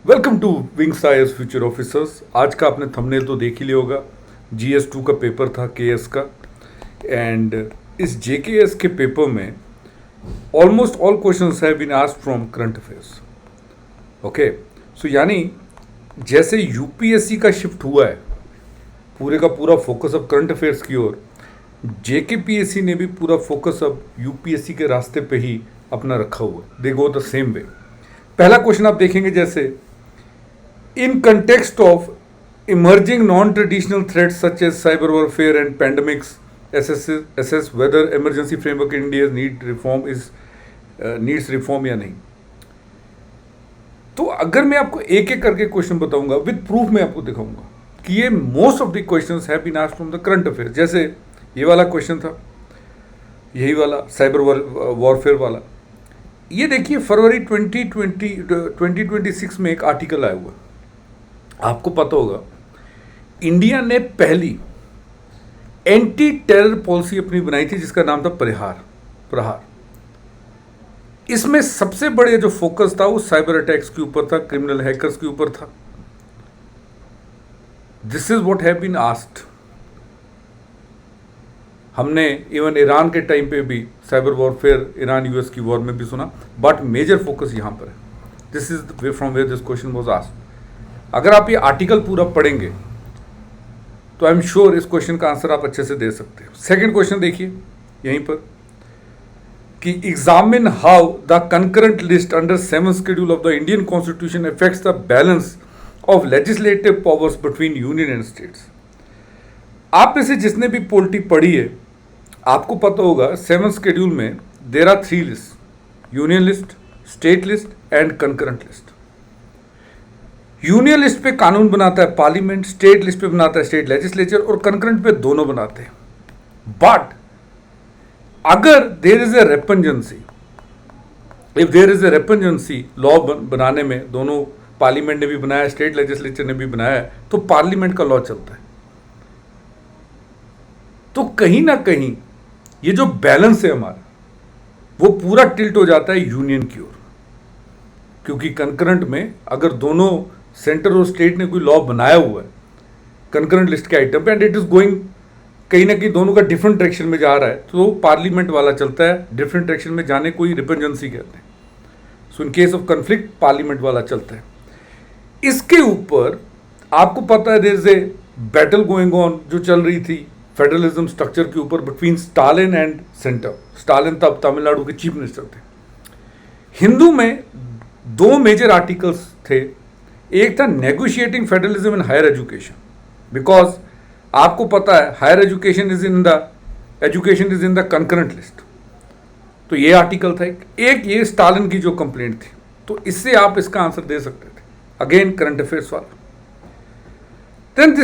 Welcome to wings IAS future officers. आज का आपने थंबनेल तो देख ही लिया होगा। GS2 का पेपर था, केएस का। एंड इस जेकेएस के पेपर में almost all questions have been asked from current affairs. Okay, so यानी जैसे यूपीएससी का शिफ्ट हुआ है पूरे का पूरा फोकस अब करंट अफेयर्स की ओर, जेकेपीएससी ने भी पूरा फोकस अब यूपीएससी के रास्ते पे ही अपना रखा हुआ। दे गो द सेम वे। पहला क्वेश्चन आप देखेंगे, जैसे in context of emerging non-traditional threats such as cyber warfare and pandemics, assess whether emergency framework in India needs reform या नहीं। तो अगर मैं आपको एक एक करके क्वेश्चन बताऊंगा विद प्रूफ मैं आपको दिखाऊंगा कि ये most of the questions have been asked from the current affair. जैसे ये वाला क्वेश्चन था, यही वाला साइबर वॉरफेयर वाला। ये देखिए फरवरी 2026 में एक आर्टिकल आया हुआ। आपको पता होगा इंडिया ने पहली एंटी टेरर पॉलिसी अपनी बनाई थी जिसका नाम था प्रहार। इसमें सबसे बड़े जो फोकस था वो साइबर अटैक्स के ऊपर था, क्रिमिनल हैकर्स के ऊपर था। This is what have been asked. हमने इवन ईरान के टाइम पे भी साइबर वॉरफेयर, ईरान यूएस की वॉर में भी सुना, बट मेजर फोकस यहां पर है। This is way from where this question was asked. अगर आप ये आर्टिकल पूरा पढ़ेंगे तो आई एम श्योर इस क्वेश्चन का आंसर आप अच्छे से दे सकते हैं। सेकंड क्वेश्चन देखिए यहीं पर कि examine how the concurrent list under 7th schedule of the Indian constitution affects the balance of legislative powers between union and states. आप में से जिसने भी पॉलिटी पढ़ी है आपको पता होगा 7th शेड्यूल में there are 3 list, union list, state list and concurrent list. Union list पे कानून बनाता है पार्लियामेंट, स्टेट लिस्ट पे बनाता है स्टेट लेजिस्लेचर, और कंकरेंट पे दोनों बनाते हैं। बट अगर there is a repugnancy, if there is a repugnancy law बनाने में, दोनों पार्लियामेंट ने भी बनाया, स्टेट लेजिस्लेचर ने भी बनाया, तो पार्लियामेंट का लॉ चलता है। तो कहीं ना कहीं ये जो बैलेंस है हमारा वो पूरा टिल्ट हो जाता है यूनियन की ओर, क्योंकि कंकरेंट में अगर दोनों सेंटर और स्टेट ने कोई लॉ बनाया हुआ है कंकरेंट लिस्ट के आइटम पे एंड इट इज गोइंग कहीं ना कहीं दोनों का डिफरेंट डायरेक्शन में जा रहा है, तो पार्लियामेंट वाला चलता है। डिफरेंट डायरेक्शन में जाने को ही रिपेंजेंसी कहते हैं। So in case of conflict parliament वाला चलता है। इसके ऊपर आपको पता है there is a battle going on जो चल रही थी फेडरलिज्म स्ट्रक्चर के ऊपर between Stalin and centre. Stalin तब तमिलनाडु के चीफ मिनिस्टर थे। हिंदू में 2 मेजर आर्टिकल्स थे। एक था negotiating federalism in higher education, because आपको पता है higher education is in the concurrent list. तो ये आर्टिकल था एक ये स्टालिन की जो कंप्लेंट थी, तो इससे आप इसका आंसर दे सकते थे। अगेन करंट अफेयर्स वाला। देन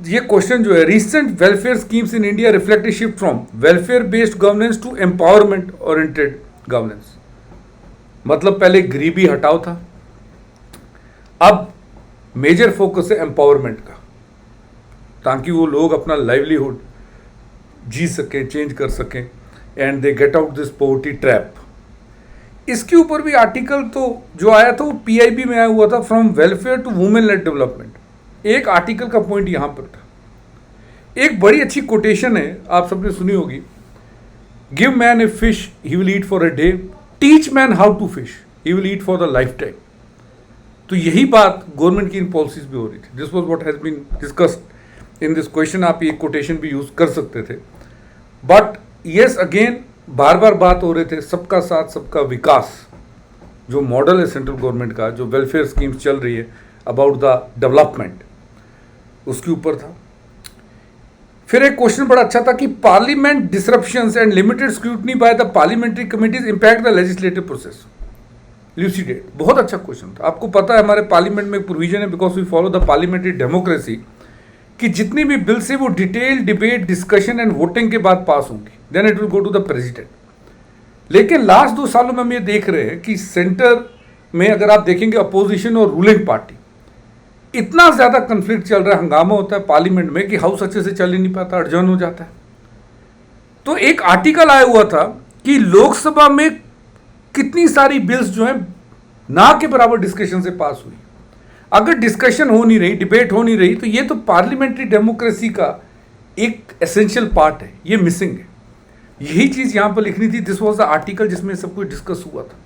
ये क्वेश्चन जो है, recent welfare schemes in India reflect a shift from welfare based governance to empowerment oriented governance. मतलब पहले गरीबी हटाओ था, अब मेजर फोकस है एम्पावरमेंट का, ताकि वो लोग अपना लाइवलीहुड जी सकें, चेंज कर सकें and they get out this poverty trap. इसके ऊपर भी आर्टिकल तो जो आया था वो पीआईबी में आया हुआ था, from welfare to women led development. एक आर्टिकल का पॉइंट यहां पर था। एक बड़ी अच्छी कोटेशन है, आप सबने सुनी होगी, give man a fish he will eat for a day, teach man how to fish he will eat for the life time. तो यही बात गवर्नमेंट की इन पॉलिसीज भी हो रही थी। This was what has been discussed in this question. आप ये कोटेशन भी यूज कर सकते थे। बट यस अगेन बार बार बात हो रहे थे सबका साथ सबका विकास, जो मॉडल है सेंट्रल गवर्नमेंट का, जो वेलफेयर स्कीम्स चल रही है अबाउट द डेवलपमेंट, उसके ऊपर था। फिर एक क्वेश्चन बड़ा अच्छा था कि parliament disruptions and limited scrutiny by the parliamentary committees impact the legislative process. Elucidate, बहुत अच्छा क्वेश्चन था। आपको पता है हमारे पार्लियामेंट में एक प्रोविजन है, because we follow the parliamentary democracy, कि जितनी भी बिल से वो detail debate, discussion and voting के बाद पास होंगी, then it will go to the president. लेकिन लास्ट 2 सालों में हम ये देख रहे हैं कि सेंटर में अगर आप देखेंगे अपोजिशन और रूलिंग पार्टी, इतना ज्यादा कंफ्लिक्ट चल रहा है, हंगामा होता है पार्लियामेंट में कि हाउस अच्छे से चल ही नहीं पाता, अड़जन हो जाता है। तो एक आर्टिकल आया हुआ था कि लोकसभा में कितनी सारी बिल्स जो हैं ना के बराबर डिस्कशन से पास हुई, अगर डिस्कशन हो नहीं रही, डिबेट हो नहीं रही, तो ये तो पार्लियामेंट्री डेमोक्रेसी का एक एसेंशियल पार्ट है, ये मिसिंग है। यही चीज यहां पर लिखनी थी। दिस वाज द आर्टिकल जिसमें सब कुछ डिस्कस हुआ था।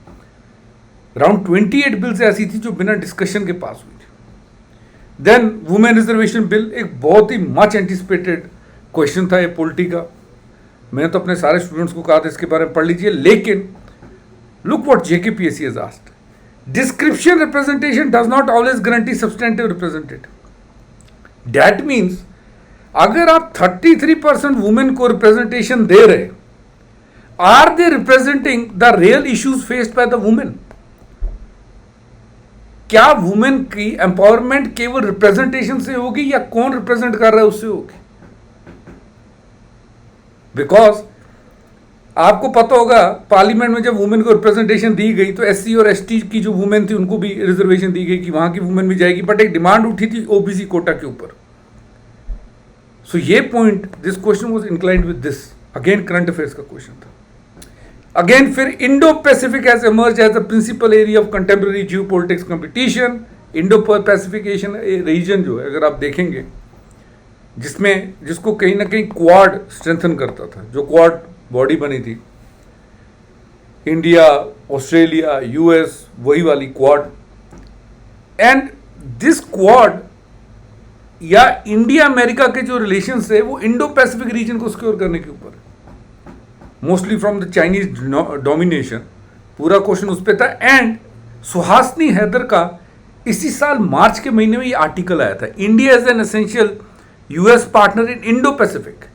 अराउंड 28 बिल्स ऐसी थी जो बिना डिस्कशन के पास हुई थी। देन वुमेन रिजर्वेशन बिल, एक बहुत ही मच एंटिसिपेटेड क्वेश्चन था ये पॉलिटी का। मैंने तो अपने सारे स्टूडेंट्स को कहा था इसके बारे में पढ़ लीजिए, लेकिन look what JKPSC has asked. Description representation does not always guarantee substantive representation. That means अगर आप 33% वुमेन को रिप्रेजेंटेशन दे रहे, are they representing the real issues faced by the women? क्या वुमेन की एम्पावरमेंट केवल रिप्रेजेंटेशन से होगी या कौन रिप्रेजेंट कर रहा है उससे होगी? बिकॉज आपको पता होगा पार्लियामेंट में जब वुमेन को रिप्रेजेंटेशन दी गई तो एससी और एसटी की जो वुमेन थी उनको भी रिजर्वेशन दी गई कि वहां की वुमेन भी जाएगी, बट एक डिमांड उठी थी ओबीसी कोटा के ऊपर। सो ये point, this question was inclined with this, again current affairs का क्वेश्चन था। अगेन फिर Indo Pacific has emerge as the principal area of contemporary geo politics competition. Indo pacification region जो है अगर आप देखेंगे, जिसको कहीं ना कहीं क्वाड स्ट्रेंथन करता था, जो क्वाड बॉडी बनी थी, इंडिया, ऑस्ट्रेलिया, यूएस, वही वाली क्वाड। एंड दिस क्वाड या इंडिया अमेरिका के जो रिलेशंस है वो इंडो पैसिफिक रीजन को सिक्योर करने के ऊपर है, mostly from the Chinese domination. पूरा क्वेश्चन उस पर था। एंड सुहासिनी हैदर का इसी साल मार्च के महीने में ये आर्टिकल आया था, India is an essential US partner in Indo Pacific.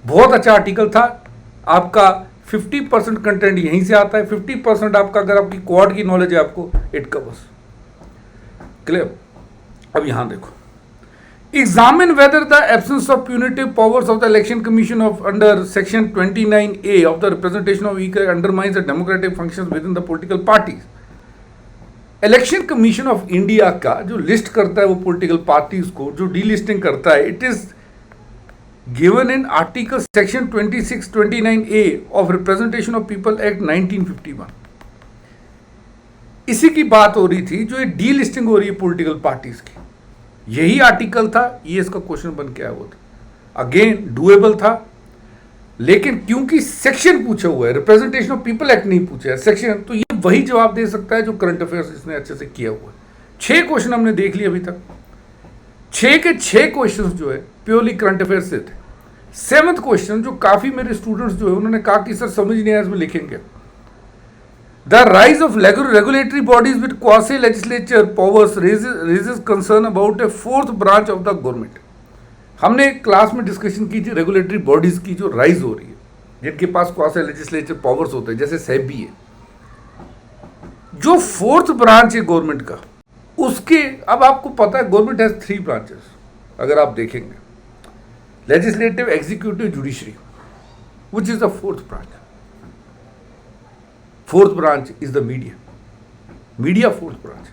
बहुत अच्छा आर्टिकल था। आपका 50% कंटेंट यहीं से आता है, 50% आपका, अगर आपकी क्वाड की नॉलेज है आपको, इट कवर्स। क्लियर? अब यहां देखो, examine whether the absence of punitive powers of the election commission of under section 29A of the representation of equal undermines the democratic functions with in the political parties. Election commission of India का जो list करता है वो political parties को, जो delisting करता है, it is given in article section 2629A of representation of people act 1951। इसी की बात हो रही थी, जो ये डी लिस्टिंग हो रही है पॉलिटिकल पार्टीज की, यही आर्टिकल था, ये इसका क्वेश्चन बन के आया हुआ था। अगेन डुएबल था, लेकिन क्योंकि सेक्शन पूछा हुआ है, रिप्रेजेंटेशन ऑफ पीपल एक्ट नहीं पूछा है, सेक्शन, तो ये वही जवाब दे सकता है जो करंट अफेयर्स इसने अच्छे से किया हुआ है। 6 क्वेश्चन हमने देख लिए अभी तक। 6 के 6 क्वेश्चन जो है प्योरली करंट अफेयर्स से थे। 7th क्वेश्चन जो काफी मेरे स्टूडेंट्स जो है उन्होंने कहा कि सर समझ नहीं आया, इसमें लिखेंगे the rise of regulatory bodies with quasi legislature powers raises concern about A 4th branch of the government. हमने क्लास में डिस्कशन की थी रेगुलेटरी बॉडीज की जो राइज हो रही है, जिनके पास क्वासी लेजिस्लेचर पावर्स होते हैं, जैसे सेबी है। जो 4th ब्रांच है गवर्नमेंट का, उसके, अब आपको पता है गवर्नमेंट हैज 3 ब्रांचेस अगर आप देखेंगे, legislative, executive, judiciary, which is the 4th branch. 4th branch is the media, media 4th branch.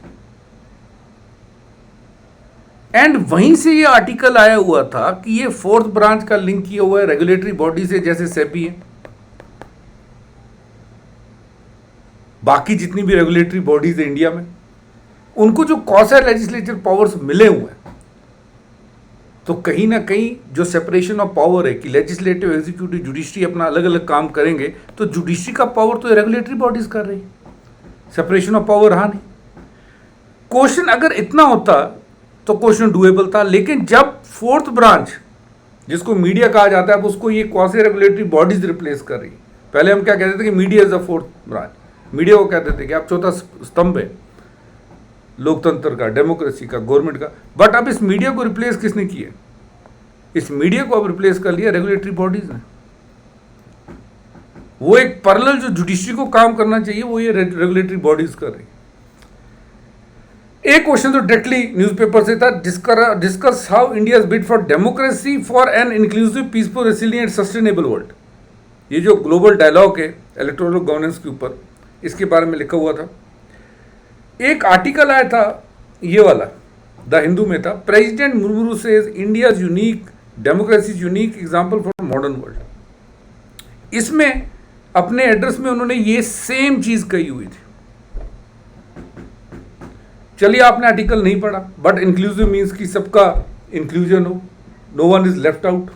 And वहीं से ये आर्टिकल आया हुआ था कि ये 4th ब्रांच का लिंक किया हुआ है रेगुलेटरी बॉडी से, जैसे सेबी है, बाकी जितनी भी रेगुलेटरी बॉडीज है इंडिया में, उनको जो क्वासी लेजिस्लेचर पावर्स मिले हुए हैं, तो कहीं ना कहीं जो सेपरेशन ऑफ पावर है कि लेजिस्लेटिव, एग्जीक्यूटिव, जुडिशरी अपना अलग अलग काम करेंगे, तो जुडिशरी का पावर तो रेगुलेटरी बॉडीज कर रही है, सेपरेशन ऑफ पावर रहा नहीं। क्वेश्चन अगर इतना होता तो क्वेश्चन डुएबल था, लेकिन जब 4th ब्रांच, जिसको मीडिया कहा जाता है, अब उसको ये क्वासी रेगुलेटरी बॉडीज रिप्लेस कर रही। पहले हम क्या कहते थे कि media is the 4th branch, media को कहते थे कि आप चौथा स्तंभ है लोकतंत्र का, डेमोक्रेसी का, गवर्नमेंट का। बट अब इस मीडिया को रिप्लेस किसने किया? इस मीडिया को अब रिप्लेस कर लिया रेगुलेटरी बॉडीज ने। वो एक पैरेलल जो जुडिशरी को काम करना चाहिए, वो ये रेगुलेटरी बॉडीज कर रही। एक क्वेश्चन तो डायरेक्टली न्यूज़पेपर से था, discuss how India bid for democracy for an inclusive, peaceful, resilient, sustainable world. ये जो ग्लोबल डायलॉग है इलेक्टोरल गवर्नेंस के ऊपर, इसके बारे में लिखा हुआ था। एक आर्टिकल आया था ये वाला, द हिंदू में था, president Murmu says India unique democracy unique example for modern world. इसमें अपने एड्रेस में उन्होंने ये सेम चीज कही हुई थी। चलिए आपने आर्टिकल नहीं पढ़ा, बट इंक्लूसिव मीन्स कि सबका इंक्लूजन हो, no one is left out,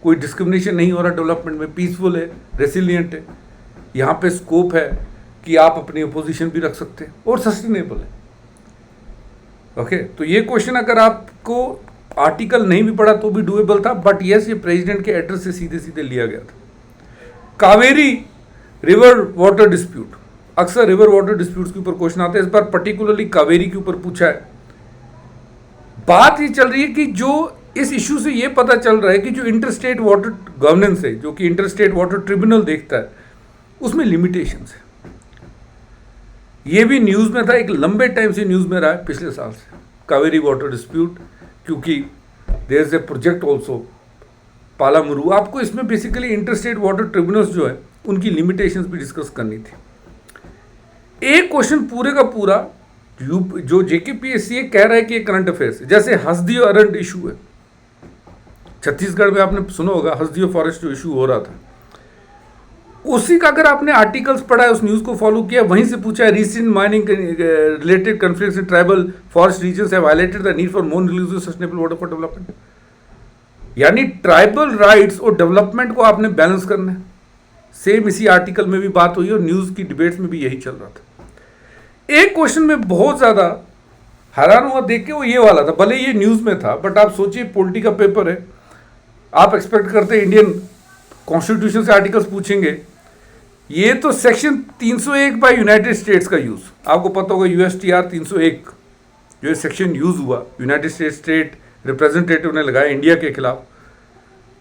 कोई डिस्क्रिमिनेशन नहीं हो रहा डेवलपमेंट में, पीसफुल है, रेसिलियंट है, यहाँ पे स्कोप है कि आप अपनी अपोजिशन भी रख सकते हैं और सस्टेनेबल है। ओके, तो ये क्वेश्चन अगर आपको आर्टिकल नहीं भी पढ़ा तो भी डूएबल था, बट यस ये प्रेसिडेंट के एड्रेस से सीधे सीधे लिया गया था। कावेरी रिवर वाटर डिस्प्यूट, अक्सर रिवर वाटर डिस्प्यूट्स के ऊपर क्वेश्चन आते हैं, इस बार पर्टिकुलरली कावेरी के ऊपर पूछा है। बात ये चल रही है कि जो इस इशू से ये पता चल रहा है कि जो इंटरस्टेट वाटर गवर्नेंस है, जो कि इंटरस्टेट वाटर ट्रिब्यूनल देखता है, उसमें लिमिटेशंस है। ये भी न्यूज़ में था, एक लंबे टाइम से न्यूज़ में रहा है, पिछले साल से, कावेरी वाटर डिस्प्यूट, क्योंकि there is a project also Palamuru. आपको इसमें बेसिकली इंटरस्टेट वाटर ट्रिब्यूनल्स जो है उनकी लिमिटेशंस भी डिस्कस करनी थी। एक क्वेश्चन पूरे का पूरा जो जेकेपीएससी कह रहा है कि ये करंट अफेयर्स है, जैसे हसदियो अरंड इशू है, छत्तीसगढ़ में आपने सुना होगा हसदियो फॉरेस्ट जो इशू हो रहा था, उसी का अगर आपने आर्टिकल्स पढ़ा है, उस न्यूज़ को फॉलो किया, वहीं से पूछा है recent mining related conflicts in tribal forest regions have highlighted the need for more inclusive sustainable water for development. यानी ट्राइबल राइट्स और डेवलपमेंट को आपने बैलेंस करना है। सेम इसी आर्टिकल में भी बात हुई और न्यूज़ की डिबेट्स में भी यही चल रहा था। एक क्वेश्चन में बहुत ज़्यादा हैरान हुआ देख के, वो ये वाला था, भले ये न्यूज़ में था, बट आप सोचिए पॉलिटी का पेपर है, आप एक्सपेक्ट करते इंडियन कॉन्स्टिट्यूशन से आर्टिकल्स पूछेंगे। ये तो सेक्शन 301 बाय यूनाइटेड स्टेट्स का यूज़, आपको पता होगा यूएसटीआर 301 जो सेक्शन यूज़ हुआ, यूनाइटेड स्टेट रिप्रेजेंटेटिव ने लगाया इंडिया के खिलाफ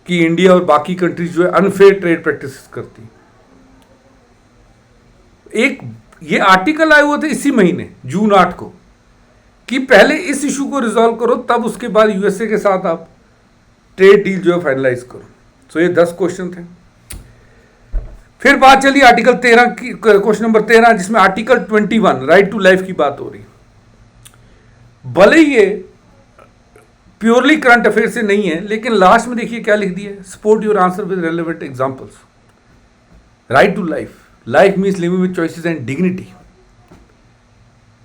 कि इंडिया और बाकी कंट्रीज जो है अनफेयर ट्रेड प्रैक्टिस करती। एक ये आर्टिकल आए हुए थे इसी महीने जून 8 को कि पहले इस इशू को रिजॉल्व करो, तब उसके बाद यूएसए के साथ आप ट्रेड डील जो है फाइनलाइज करो। सो ये 10 क्वेश्चन थे। फिर बात चली आर्टिकल 13 की, क्वेश्चन नंबर 13, जिसमें आर्टिकल 21 राइट टू लाइफ की बात हो रही। भले ये प्योरली करंट अफेयर से नहीं है, लेकिन लास्ट में देखिए क्या लिख दिया है, support your answer with relevant examples. Right to life, life means living with choices and dignity.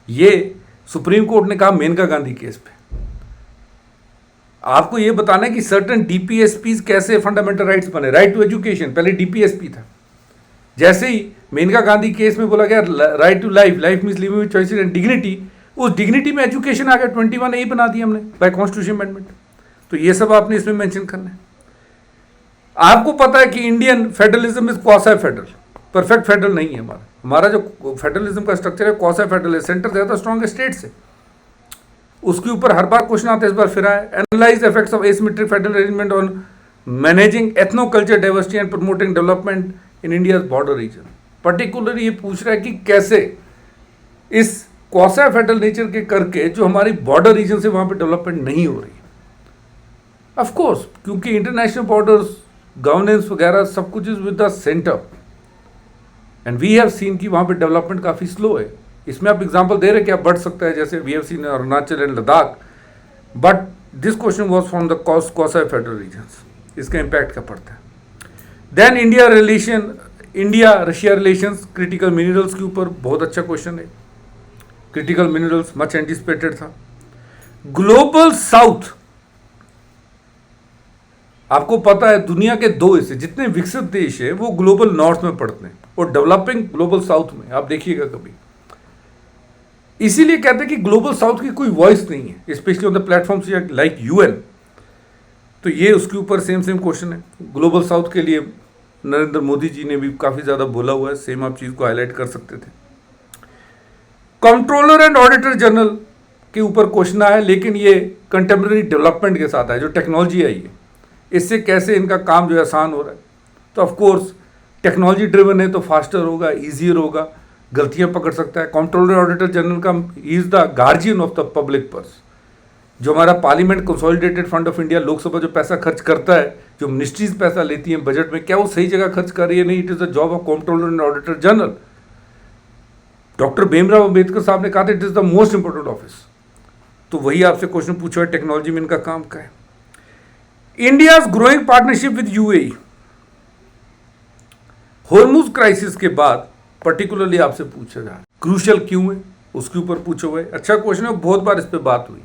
ये सुप्रीम कोर्ट ने कहा मेनका गांधी केस पे। आपको ये बताना है कि सर्टेन डीपीएसपी कैसे फंडामेंटल राइट्स बने। राइट टू एजुकेशन पहले डीपीएसपी था, जैसे ही मेनका गांधी केस में बोला गया right to life, life means living with choices and dignity, उस डिग्निटी में एजुकेशन आ गया, 21A बना दिया हमने बाय कॉन्स्टिट्यूशन अमेंडमेंट। तो ये सब आपने इसमें मेंशन करना है। आपको पता है कि Indian federalism is quasi federal, perfect federal नहीं है हमारा जो फेडरलिज्म का स्ट्रक्चर है क्वासी फेडरल है, सेंटर ज्यादा स्ट्रॉन्ग है स्टेट से। उसके ऊपर हर बार क्वेश्चन आते हैं, इस बार फिर आए, analyse effects of asymmetric federal arrangement on managing ethno culture diversity and promoting development in India's border region. Particularly ये पूछ रहा है कि कैसे इस क्वासी फेडरल नेचर के करके जो हमारी बॉर्डर रीजन से वहां पे डेवलपमेंट नहीं हो रही। ऑफ कोर्स क्योंकि इंटरनेशनल बॉर्डर्स गवर्नेंस वगैरह सब कुछ is with the centre, and we have seen कि वहां पे डेवलपमेंट काफी स्लो है। इसमें आप एग्जांपल दे रहे कि आप बढ़ सकता है, जैसे we have seen Arunachal and Ladakh, but this question was from the quasi federal regions. इसका इंपैक्ट क्या पड़ता है। Then India Russia relations, critical minerals के ऊपर बहुत अच्छा क्वेश्चन है। क्रिटिकल मिनरल्स मच एंटिसिपेटेड था। ग्लोबल साउथ, आपको पता है दुनिया के 2 हिस्से, जितने विकसित देश है वो ग्लोबल नॉर्थ में पड़ते हैं और डेवलपिंग ग्लोबल साउथ में। आप देखिएगा कभी, इसीलिए कहते हैं कि ग्लोबल साउथ की कोई वॉइस नहीं है, specially on the platforms like UN. तो ये उसके ऊपर सेम क्वेश्चन है। ग्लोबल साउथ के लिए नरेंद्र मोदी जी ने भी काफी ज्यादा बोला हुआ है, सेम आप चीज को हाईलाइट कर सकते थे। कंट्रोलर एंड ऑडिटर जनरल के ऊपर क्वेश्चन आया, लेकिन ये कंटेम्प्रेरी डेवलपमेंट के साथ है, जो टेक्नोलॉजी आई है इससे कैसे इनका काम जो है आसान हो रहा है। तो ऑफ कोर्स टेक्नोलॉजी ड्रिवन है तो फास्टर होगा, ईजियर होगा, गलतियां पकड़ सकता है। कंट्रोलर ऑडिटर जनरल का is the guardian of the public purse. जो हमारा parliament consolidated fund of India, Lok Sabha जो पैसा खर्च करता है, जो मिनिस्ट्रीज पैसा लेती हैं बजट में, क्या वो सही जगह खर्च कर रही है? नहीं, it is the job of controller and auditor general. Doctor Bhimrao Ambedkar साहब ने कहा था it is the most important office. तो वही आपसे क्वेश्चन पूछा है, टेक्नोलॉजी में इनका काम क्या है। India's growing partnership with UAE, Hormuz crisis के बाद पर्टिकुलरली आपसे पूछा जा रहा है, क्रूशियल क्यों है, उसके ऊपर पूछा हुआ है, अच्छा क्वेश्चन है, बहुत बार इस पर बात हुई।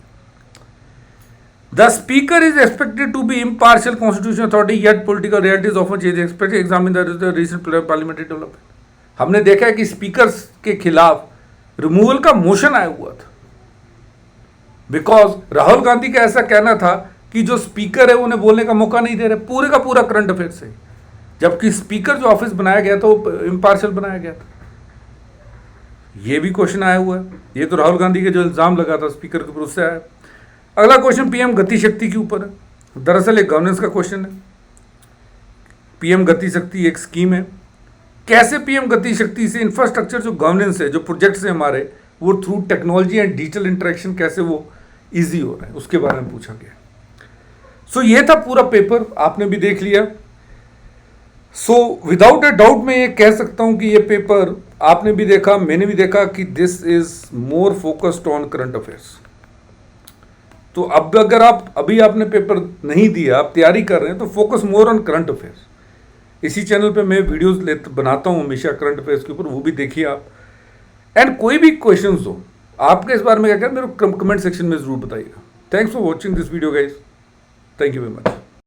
The speaker is expected to be impartial constitution authority yet political realities often change expect examine the recent parliamentary development. हमने देखा है कि स्पीकर के खिलाफ रिमूवल का मोशन आया हुआ था, बिकॉज राहुल गांधी का ऐसा कहना था कि जो स्पीकर है उन्हें बोलने का मौका नहीं दे रहे, पूरे का पूरा करंट अफेयर से, जबकि स्पीकर जो ऑफिस बनाया गया था वो इम्पार्शियल बनाया गया था। ये भी क्वेश्चन आया हुआ है, ये तो राहुल गांधी के जो इल्जाम लगा था स्पीकर के ऊपर उससे आया। अगला क्वेश्चन पीएम गति शक्ति के ऊपर है, दरअसल एक गवर्नेंस का क्वेश्चन है। पीएम गति शक्ति एक स्कीम है, कैसे पीएम गति शक्ति से इंफ्रास्ट्रक्चर जो गवर्नेंस है, जो प्रोजेक्ट्स है हमारे, वो through technology and digital interaction कैसे वो इजी हो रहा है, उसके बारे में पूछा गया। सो ये था पूरा पेपर, आपने भी देख लिया। सो विदाउट ए डाउट मैं ये कह सकता हूं कि ये पेपर आपने भी देखा, मैंने भी देखा कि this is more focused on current affairs. तो अब अगर आप अभी आपने पेपर नहीं दिया, आप तैयारी कर रहे हैं, तो focus more on current affairs. इसी चैनल पे मैं वीडियोस बनाता हूं हमेशा करंट अफेयर्स के ऊपर, वो भी देखिए आप। एंड कोई भी क्वेश्चंस हो आपके इस बारे में क्या करें, मेरे को कमेंट सेक्शन में जरूर बताइएगा। Thanks for watching this video guys, thank you very much.